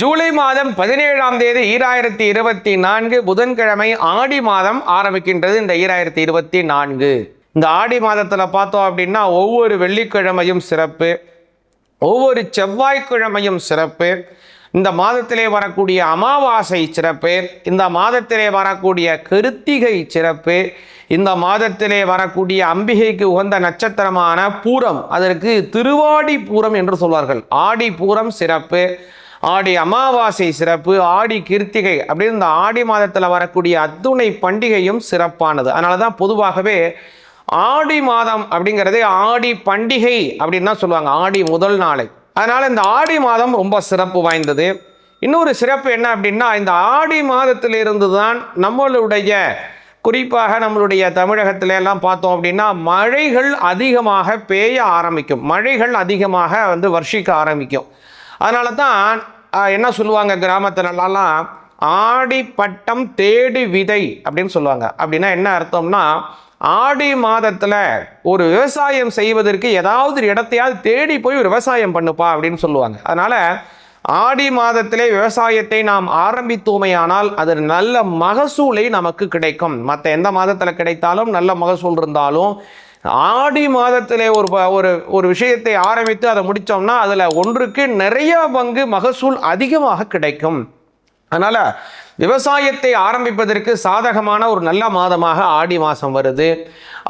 ஜூலை மாதம் 17ஆம் தேதி 2024 புதன்கிழமை ஆடி மாதம் ஆரம்பிக்கின்றது. இந்த 2024 இந்த ஆடி மாதத்துல பார்த்தோம் அப்படின்னா ஒவ்வொரு வெள்ளிக்கிழமையும் சிறப்பு, ஒவ்வொரு செவ்வாய்க்கிழமையும் சிறப்பு, இந்த மாதத்திலே வரக்கூடிய அமாவாசை சிறப்பு, இந்த மாதத்திலே வரக்கூடிய கிருத்திகை சிறப்பு, இந்த மாதத்திலே வரக்கூடிய அம்பிகைக்கு உகந்த நட்சத்திரமான பூரம், அதற்கு திருவாடி பூரம் என்று சொல்வார்கள். ஆடி பூரம் சிறப்பு, ஆடி அமாவாசை சிறப்பு, ஆடி கிருத்திகை அப்படின்னு இந்த ஆடி மாதத்தில் வரக்கூடிய அத்துணை பண்டிகையும் சிறப்பானது. அதனால தான் பொதுவாகவே ஆடி மாதம் அப்படிங்கிறதே ஆடி பண்டிகை அப்படின்னு தான் சொல்லுவாங்க, ஆடி முதல் நாளை. அதனால் இந்த ஆடி மாதம் ரொம்ப சிறப்பு வாய்ந்தது. இன்னொரு சிறப்பு என்ன அப்படின்னா, இந்த ஆடி மாதத்திலிருந்து தான் நம்மளுடைய குறிப்பாக நம்மளுடைய தமிழகத்தில எல்லாம் பார்த்தோம் அப்படின்னா மழைகள் அதிகமாக பெய்ய ஆரம்பிக்கும், மழைகள் அதிகமாக வர்ஷிக்க ஆரம்பிக்கும். அதனால தான் என்ன சொல்லுவாங்க கிராமத்திலலாம், ஆடி பட்டம் தேடி விதை அப்படின்னு சொல்லுவாங்க. அப்படின்னா என்ன அர்த்தம்னா, ஆடி மாதத்தில் ஒரு விவசாயம் செய்வதற்கு ஏதாவது இடத்தையாவது தேடி போய் ஒரு விவசாயம் பண்ணுப்பா அப்படின்னு சொல்லுவாங்க. அதனால் ஆடி மாதத்திலே விவசாயத்தை நாம் ஆரம்பித்தோமையானால் அது நல்ல மகசூலை நமக்கு கிடைக்கும். மற்ற எந்த மாதத்தில் கிடைத்தாலும் நல்ல மகசூல் இருந்தாலும் ஆடி மாதத்திலே ஒரு விஷயத்தை ஆரம்பித்து அதை முடித்தோம்னா அதில் ஒன்றுக்கு நிறைய பங்கு மகசூல் அதிகமாக கிடைக்கும். அதனால் விவசாயத்தை ஆரம்பிப்பதற்கு சாதகமான ஒரு நல்ல மாதமாக ஆடி மாதம் வருது.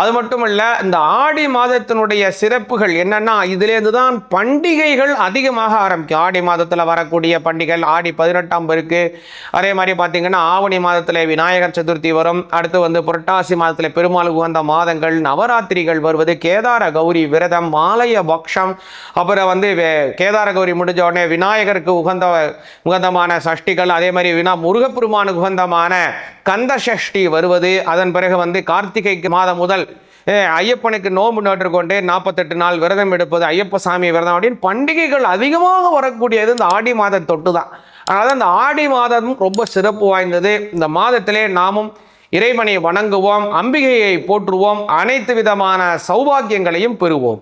அது மட்டும் இல்லை, இந்த ஆடி மாதத்தினுடைய சிறப்புகள் என்னென்னா, இதிலேருந்து தான் பண்டிகைகள் அதிகமாக ஆரம்பிக்கும். ஆடி மாதத்தில் வரக்கூடிய பண்டிகைகள் ஆடி 18ஆம் இருக்குது. அதே மாதிரி பார்த்திங்கன்னா ஆவணி மாதத்தில் விநாயகர் சதுர்த்தி வரும். அடுத்து புரட்டாசி மாதத்தில் பெருமாள் உகந்த மாதங்கள், நவராத்திரிகள் வருவது, கேதார கௌரி விரதம், மாலைய பக்ஷம், அப்புறம் கேதார கௌரி முடிஞ்ச உடனே விநாயகருக்கு உகந்தமான சஷ்டிகள், அதே மாதிரி முருகப்பெருமானுக்கு உகந்தமான கந்த சஷ்டி வருவது. அதன் பிறகு கார்த்திகை மாதம் முதல் ஐயப்பனுக்கு நோன்பு நோற்றுக்கொண்டு 48 நாள் விரதம் எடுப்பது, ஐயப்ப சாமி விரதம் அப்படின்னு பண்டிகைகள் அதிகமாக வரக்கூடியது இந்த ஆடி மாதம் தொட்டு தான். அதனால இந்த ஆடி மாதமும் ரொம்ப சிறப்பு வாய்ந்தது. இந்த மாதத்திலே நாமும் இறைவனை வணங்குவோம், அம்பிகையை போற்றுவோம், அனைத்து விதமான சௌபாக்கியங்களையும் பெறுவோம்.